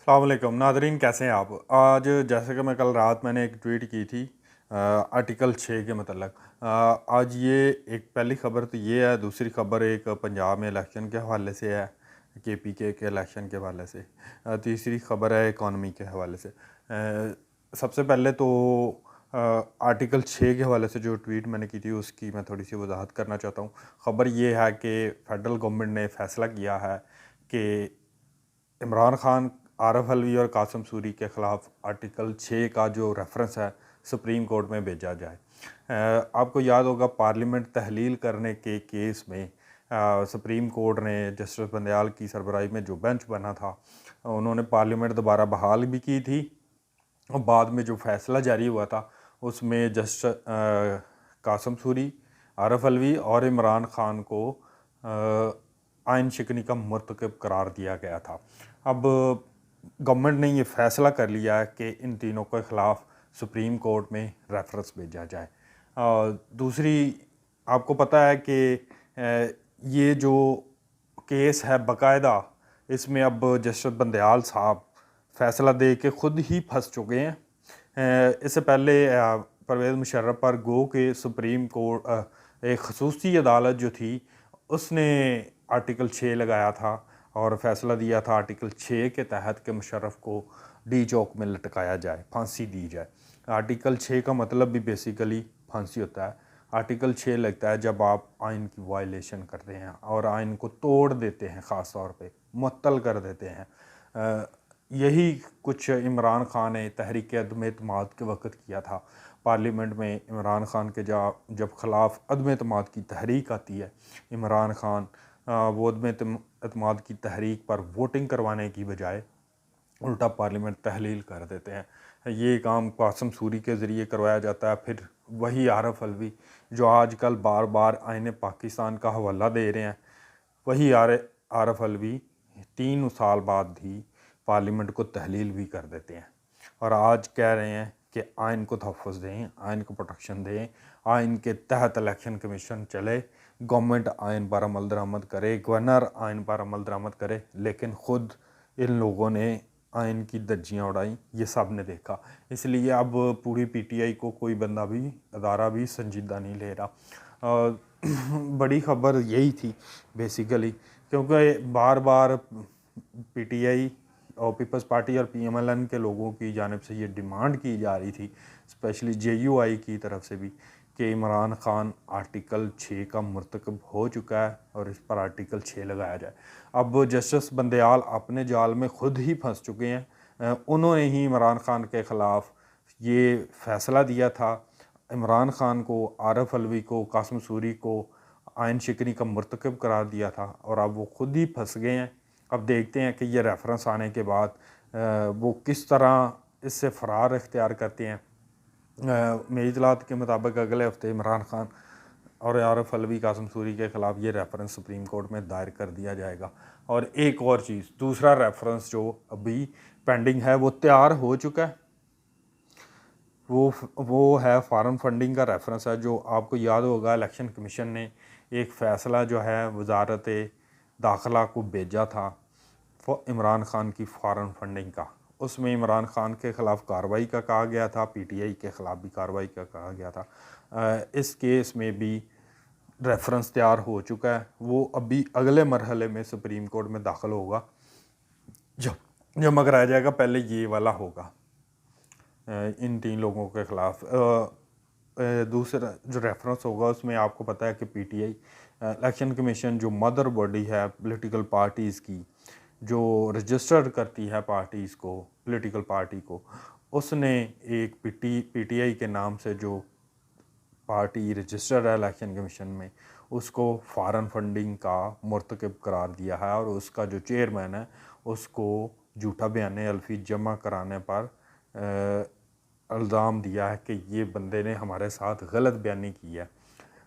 अस्सलाम वालेकुम नादरीन, कैसे हैं आप। आज जैसे कि मैं कल रात मैंने एक ट्वीट की थी आर्टिकल 6 के मतलब। आज ये एक पहली ख़बर तो ये है, दूसरी ख़बर एक पंजाब में इलेक्शन के हवाले से है, KPK के इलेक्शन के हवाले से। तीसरी ख़बर है इकॉनमी के हवाले से। सबसे पहले तो आर्टिकल 6 के हवाले से जो ट्वीट मैंने की थी उसकी मैं थोड़ी सी वजाहत करना चाहता हूँ। ख़बर ये है कि फ़ेडरल गवर्नमेंट ने फ़ैसला किया है कि इमरान खान, आरफ अलवी और कासम सूरी के ख़िलाफ़ आर्टिकल 6 का जो रेफरेंस है सुप्रीम कोर्ट में भेजा जाए। आपको याद होगा पार्लियामेंट तहलील करने के केस में सुप्रीम कोर्ट ने जस्टिस बंदयाल की सरबराही में जो बेंच बना था उन्होंने पार्लियामेंट दोबारा बहाल भी की थी। और बाद में जो फ़ैसला जारी हुआ था उसमें जस्टिस कासम सूरी, आरफ अलवी और इमरान खान को आइन शिकनी का मर्तकब करार दिया गया था। अब गवर्नमेंट ने ये फ़ैसला कर लिया है कि इन तीनों के ख़िलाफ़ सुप्रीम कोर्ट में रेफरेंस भेजा जाए। दूसरी, आपको पता है कि ये जो केस है बाकायदा इसमें अब जस्टिस बंदयाल साहब फ़ैसला दे के ख़ुद ही फंस चुके हैं। इससे पहले परवेज़ मुशर्रफ पर गो के सुप्रीम कोर्ट एक खसूसी अदालत जो थी उसने आर्टिकल 6 लगाया था और फ़ैसला दिया था आर्टिकल 6 के तहत कि मुशर्रफ को डी चौक में लटकाया जाए, फांसी दी जाए। आर्टिकल 6 का मतलब भी बेसिकली फांसी होता है। आर्टिकल 6 लगता है जब आप आइन की वायलेशन करते हैं और आइन को तोड़ देते हैं, ख़ास तौर पे मुअत्तल कर देते हैं। यही कुछ इमरान खान ने तहरीक अदम एतमाद के वक़्त किया था। पार्लियामेंट में इमरान खान के जब ख़िलाफ़ अदम एतमाद की तहरीक आती है, इमरान खान वो अदम एतमाद की तहरीक पर वोटिंग करवाने की बजाय उल्टा पार्लियामेंट तहलील कर देते हैं। ये काम कासम सूरी के ज़रिए करवाया जाता है। फिर वही आरफ अलवी जो आजकल बार बार आईने पाकिस्तान का हवाला दे रहे हैं, वही आरफ अलवी 3 साल बाद ही पार्लियामेंट को तहलील भी कर देते हैं और आज कह रहे हैं कि आइन को तहफ़्फ़ुज़ दें, आइन को प्रोटेक्शन दें, आइन के तहत इलेक्शन कमीशन चले, गवर्नमेंट आइन पर अमल दरामद करे, गवर्नर आइन पर अमल दरामद करे। लेकिन ख़ुद इन लोगों ने आइन की धज्जियाँ उड़ाई, ये सब ने देखा। इसलिए अब पूरी PTI को कोई बंदा भी, अदारा भी संजीदा नहीं ले रहा। बड़ी ख़बर यही थी बेसिकली, क्योंकि बार बार PTI और पीपल्स पार्टी और PMLN के लोगों की जानिब से ये डिमांड की जा रही थी, स्पेशली JUI की तरफ से भी, कि इमरान खान आर्टिकल 6 का मर्तकब हो चुका है और इस पर आर्टिकल 6 लगाया जाए। अब जस्टिस बंदयाल अपने जाल में ख़ुद ही फंस चुके हैं। उन्होंने ही इमरान खान के ख़िलाफ़ ये फ़ैसला दिया था। इमरान खान को, आरफ अलवी को, कासम सूरी को आइन शिकनी का मर्तकब करार दिया था और अब वो ख़ुद ही फंस गए हैं। अब देखते हैं कि ये रेफरेंस आने के बाद वो किस तरह इससे फ़रार इख्तियार करते हैं। मेरी इतलात के मुताबिक अगले हफ्ते इमरान खान और आरफ अलवी, कासम सूरी के ख़िलाफ़ ये रेफरेंस सुप्रीम कोर्ट में दायर कर दिया जाएगा। और एक और चीज़, दूसरा रेफरेंस जो अभी पेंडिंग है वो तैयार हो चुका है। वो है फॉरेन फंडिंग का रेफरेंस है। जो आपको याद होगा इलेक्शन कमीशन ने एक फ़ैसला जो है वजारत दाखिला को भेजा था इमरान खान की फॉरेन फंडिंग का। उसमें इमरान खान के ख़िलाफ़ कार्रवाई का कहा गया था, PTI के ख़िलाफ़ भी कार्रवाई का कहा गया था। इस केस में भी रेफरेंस तैयार हो चुका है। वो अभी अगले मरहले में सुप्रीम कोर्ट में दाखिल होगा। जब मगर आ जाएगा, पहले ये वाला होगा इन 3 लोगों के ख़िलाफ़। दूसरा जो रेफरेंस होगा उसमें आपको पता है कि PTI इलेक्शन कमीशन जो मदर बॉडी है पॉलिटिकल पार्टीज़ की, जो रजिस्टर्ड करती है पार्टीज़ को, पॉलिटिकल पार्टी को, उसने एक PTI के नाम से जो पार्टी रजिस्टर्ड है इलेक्शन कमीशन में, उसको फॉरेन फंडिंग का मर्तकब करार दिया है और उसका जो चेयरमैन है उसको झूठा बयान अल्फी जमा कराने पर इल्ज़ाम दिया है कि ये बंदे ने हमारे साथ गलत बयानी की है।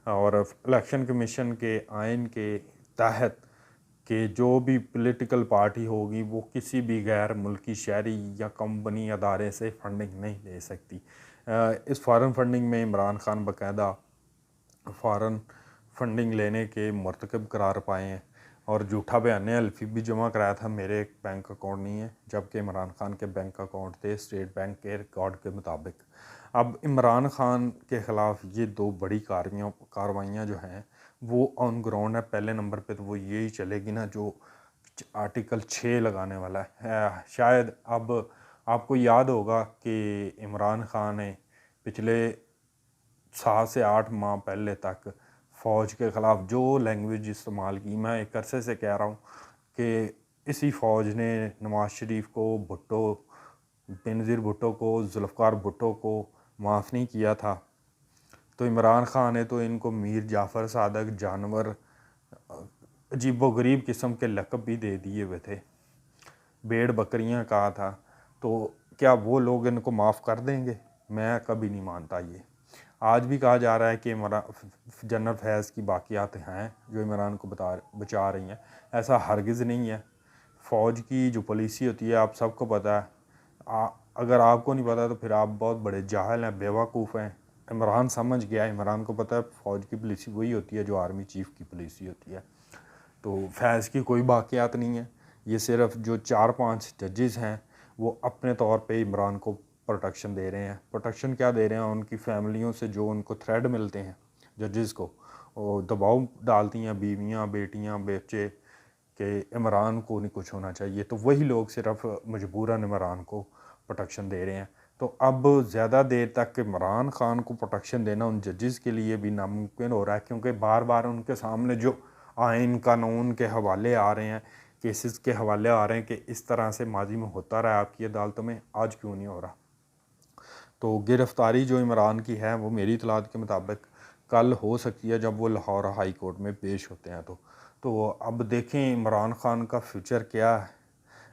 और इलेक्शन कमीशन के आइन के तहत कि जो भी पॉलिटिकल पार्टी होगी वो किसी भी गैर मुल्की शहरी या कंपनी अदारे से फंडिंग नहीं ले सकती। इस फॉरेन फंडिंग में इमरान खान बाकायदा फॉरेन फंडिंग लेने के मर्तकब करार पाए हैं और झूठा बयान एल्फी भी जमा कराया था, मेरे एक बैंक अकाउंट नहीं है, जबकि इमरान खान के बैंक अकाउंट थे स्टेट बैंक के रिकॉर्ड के मुताबिक। अब इमरान खान के ख़िलाफ़ ये दो बड़ी कार्रवाइयाँ जो हैं वो ऑन ग्राउंड है। पहले नंबर पे तो वो यही चलेगी ना जो आर्टिकल 6 लगाने वाला है। शायद अब आपको याद होगा कि इमरान खान ने पिछले 7 से 8 माह पहले तक फ़ौज के ख़िलाफ़ जो लैंग्वेज इस्तेमाल की, मैं एक अरसे से कह रहा हूँ कि इसी फ़ौज ने नवाज़ शरीफ को, भुट्टो, बेनज़ीर भुट्टो को, जुल्फ़िकार भुट्टो को माफ़ नहीं किया था। तो इमरान खान ने तो इनको मीर जाफ़र सादक, जानवर, अजीबोगरीब किस्म के लक़ब भी दे दिए हुए थे, भेड़ बकरियां कहा था। तो क्या वो लोग इनको माफ़ कर देंगे? मैं कभी नहीं मानता। ये आज भी कहा जा रहा है कि जनरल फैज़ की बाक़ियात हैं जो इमरान को बचा रही हैं, ऐसा हरगिज़ नहीं है। फ़ौज की जो पॉलिसी होती है आप सबको पता है। अगर आपको नहीं पता तो फिर आप बहुत बड़े जाहिल हैं, बेवकूफ़ हैं। इमरान समझ गया, इमरान को पता है फ़ौज की पॉलिसी वही होती है जो आर्मी चीफ़ की पॉलिसी होती है। तो फैज़ की कोई बाक़ियात नहीं है। ये सिर्फ जो 4-5 जजेस हैं वो अपने तौर पे इमरान को प्रोटेक्शन दे रहे हैं। प्रोटेक्शन क्या दे रहे हैं? उनकी फैमिलियों से जो उनको थ्रेड मिलते हैं जजेस को, वो दबाव डालती हैं बीवियां, बेटियां, बच्चे कि इमरान को नहीं कुछ होना चाहिए, तो वही लोग सिर्फ मजबूरन इमरान को प्रोटेक्शन दे रहे हैं। तो अब ज़्यादा देर तक इमरान खान को प्रोटेक्शन देना उन जजेस के लिए भी नामुमकिन हो रहा है, क्योंकि बार बार उनके सामने जो आइन कानून के हवाले आ रहे हैं, केसेस के हवाले आ रहे हैं कि इस तरह से माजी में होता रहा है आपकी अदालतों में, आज क्यों नहीं हो रहा। तो गिरफ़्तारी जो इमरान की है वो मेरी इतलात के मुताबिक कल हो सकती है जब वो लाहौर हाई कोर्ट में पेश होते हैं। तो अब देखें इमरान खान का फ्यूचर क्या है।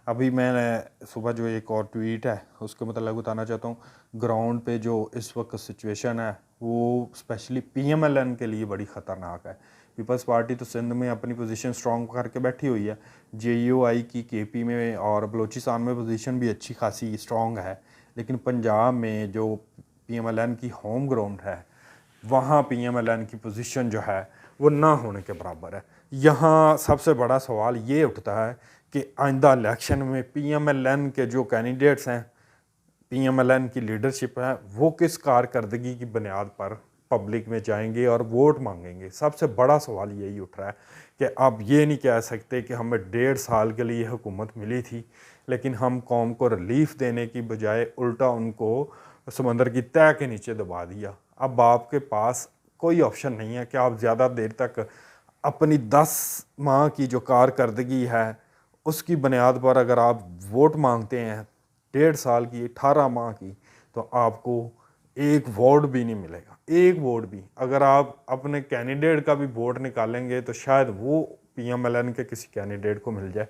अभी मैंने सुबह जो एक और ट्वीट है उसके मतलब बताना चाहता हूँ, ग्राउंड पे जो इस वक्त सिचुएशन है वो स्पेशली PMLN के लिए बड़ी ख़तरनाक है। पीपल्स पार्टी तो सिंध में अपनी पोजीशन स्ट्रॉन्ग करके बैठी हुई है, JUI की KP में और बलूचिस्तान में पोजीशन भी अच्छी खासी स्ट्रॉन्ग है, लेकिन पंजाब में जो PMLN की होम ग्राउंड है वहाँ PMLN की पोजीशन जो है वो ना होने के बराबर है। यहाँ सबसे बड़ा सवाल ये उठता है कि आइंदा इलेक्शन में PMLN के जो कैंडिडेट्स हैं, PMLN की लीडरशिप है, वो किस कारकर्दगी की बुनियाद पर पब्लिक में जाएंगे और वोट मांगेंगे। सबसे बड़ा सवाल यही उठ रहा है कि आप ये नहीं कह सकते कि हमें 1.5 साल के लिए हुकूमत मिली थी, लेकिन हम कौम को रिलीफ देने की बजाय उल्टा उनको समंदर की तह के नीचे दबा दिया। अब आपके पास कोई ऑप्शन नहीं है कि आप ज़्यादा देर तक अपनी 10 माह की जो कारकर्दगी है उसकी बुनियाद पर अगर आप वोट मांगते हैं 1.5 साल की, 18 माह की, तो आपको एक वोट भी नहीं मिलेगा। एक वोट भी अगर आप अपने कैंडिडेट का भी वोट निकालेंगे तो शायद वो PMLN के किसी कैंडिडेट को मिल जाए।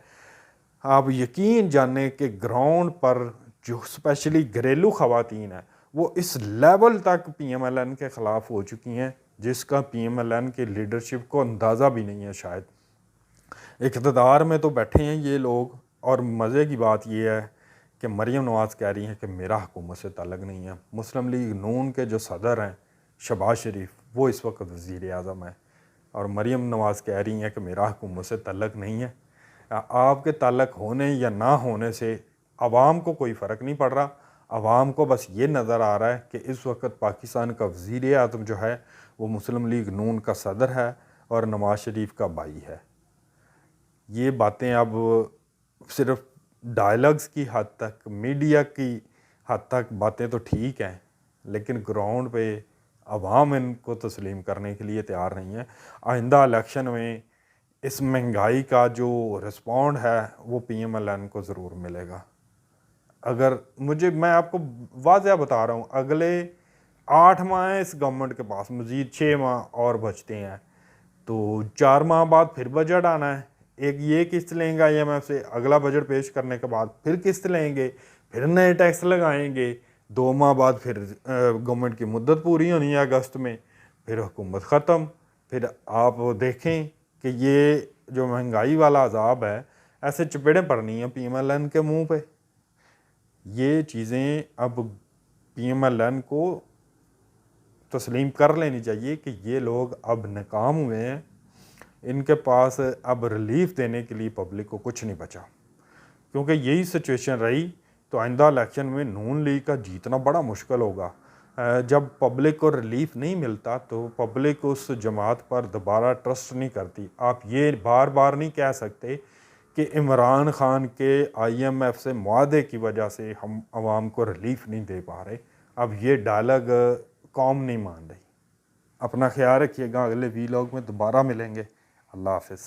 आप यकीन जाने कि ग्राउंड पर जो स्पेशली घरेलू ख़वातीन हैं वो इस लेवल तक PMLN के ख़िलाफ़ हो चुकी हैं जिसका PMLN की लीडरशिप को अंदाज़ा भी नहीं है। शायद इक़्तिदार में तो बैठे हैं ये लोग, और मज़े की बात ये है कि मरीम नवाज़ कह रही हैं कि मेरा हुकूमत से ताल्लुक़ नहीं है। मुस्लिम लीग नून के जो सदर हैं शहबाज शरीफ, वो इस वक्त वज़ीर आज़म है, और मरीम नवाज़ कह रही हैं कि मेरा हुकूमत से ताल्लुक़ नहीं है। आपके ताल्लुक़ होने या ना होने से आवाम को कोई फ़र्क नहीं पड़ रहा। आवाम को बस ये नज़र आ रहा है कि इस वक्त पाकिस्तान का वज़ीर आज़म जो है वो मुस्लिम लीग नून का सदर है और नवाज़ शरीफ का भाई है। ये बातें अब सिर्फ डायलॉग्स की हद तक, मीडिया की हद तक बातें तो ठीक हैं, लेकिन ग्राउंड पे अवाम इनको तस्लीम करने के लिए तैयार नहीं है। आइंदा इलेक्शन में इस महंगाई का जो रिस्पॉन्ड है वो PMLN को ज़रूर मिलेगा। अगर मैं आपको वाज़ह बता रहा हूँ, अगले 8 माह इस गवर्नमेंट के पास, मज़ीद 6 माह और बचते हैं, तो 4 माह बाद फिर बजट आना है। एक ये किस्त लेंगे IMF से, अगला बजट पेश करने के बाद फिर किस्त लेंगे, फिर नए टैक्स लगाएंगे, 2 माह बाद फिर गवर्नमेंट की मुद्दत पूरी होनी है अगस्त में, फिर हुकूमत ख़त्म। फिर आप देखें कि ये जो महंगाई वाला अजाब है ऐसे चपेड़ें पड़नी हैं PMLN के मुंह पे। ये चीज़ें अब PMLN को तस्लीम कर लेनी चाहिए कि ये लोग अब नाकाम हुए हैं, इनके पास अब रिलीफ देने के लिए पब्लिक को कुछ नहीं बचा, क्योंकि यही सिचुएशन रही तो आइंदा इलेक्शन में नून लीग का जीतना बड़ा मुश्किल होगा। जब पब्लिक को रिलीफ नहीं मिलता तो पब्लिक उस जमात पर दोबारा ट्रस्ट नहीं करती। आप ये बार बार नहीं कह सकते कि इमरान खान के IMF से मुआहदे की वजह से हम आवाम को रिलीफ नहीं दे पा रहे। अब ये डायलॉग कौम नहीं मान रही। अपना ख्याल रखिएगा, अगले वीलॉग में दोबारा मिलेंगे। अल्लाह हाफिज़।